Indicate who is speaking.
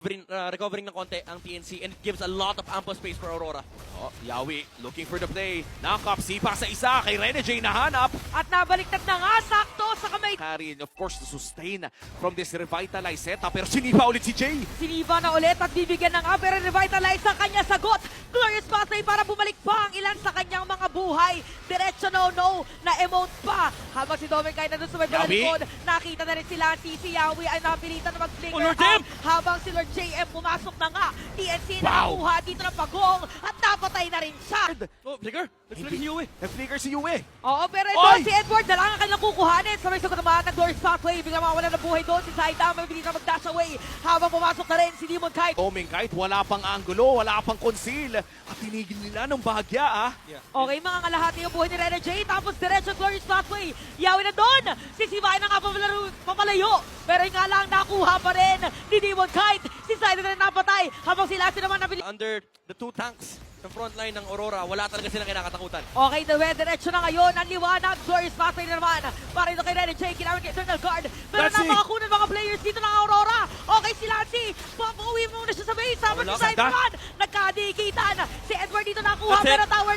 Speaker 1: recovering ng konti ang TNC and it gives a lot of ample space for Aurora.
Speaker 2: Oh, Yawi looking for the play. Nakakapsi pa sa isa kay Rene J nahanap.
Speaker 3: At nabaliktad na nga, sakto sa kamay.
Speaker 2: Carry and of course to sustain from this revitalized setup. Pero sinipa ulit si Jay.
Speaker 3: Siniba na ulit at bibigyan ng upper and revitalize ang kanya sagot. Glorious Pathway para bumalik pa ang ilan sa kanyang mga buhay. Diretso no na emote pa. Habang si Dominic ay nandun sa may
Speaker 2: Yawi.
Speaker 3: likod, nakita na rin sila si Yawi ay napilitan na mag-flicker
Speaker 2: Oh, Lord
Speaker 3: out.
Speaker 2: M!
Speaker 3: Habang si Lord JM pumasok na nga. TNC
Speaker 2: Wow.
Speaker 3: nakakuha dito ng pagong at napatay na rin siya.
Speaker 1: Oh, Flicker! Nag-flicker si Yue.
Speaker 2: Nag-flicker si Yue.
Speaker 3: Oo, pero ito
Speaker 2: Oy!
Speaker 3: si Edward na lang ang kanilang kukuhanin. Sabay sagot naman ng Glorious Pathway. Biglang mawala ng buhay doon. Si Saida may bilis na mag-dash away. Habang pumasok na rin si Demon Kite.
Speaker 2: Doming kahit wala pang angulo, wala pang conceal. At tinigil nila ng bahagya ah.
Speaker 3: Okay, mga kalahati yung buhay ni Rene J. Tapos diretso Glorious Pathway. Yawi na doon. Sisibahin na nga papalayo. Pero yung nga lang, nakuha pa rin ni Demon Kite. Si Saida na rin napatay. Habang sila naman nabili.
Speaker 1: Under the two tanks sa front line ng Aurora, wala talaga silang kinakatakutan.
Speaker 3: Okay, diretso na ngayon. Ang liwanag. Glorious Pathway na naman. Para ito kay Rene J. Kinawin kay Eternal Guard. Pero
Speaker 2: Lancy!
Speaker 3: napakakunan mga players dito ng Aurora. Okay, si Lancy. Papauwi muna siya sa base. Habang si
Speaker 1: Wala.
Speaker 3: Saida
Speaker 2: Ganda.
Speaker 3: naman. Nagkadikitan. Si Edward dito nakuha.
Speaker 1: That's it.
Speaker 3: Pero tower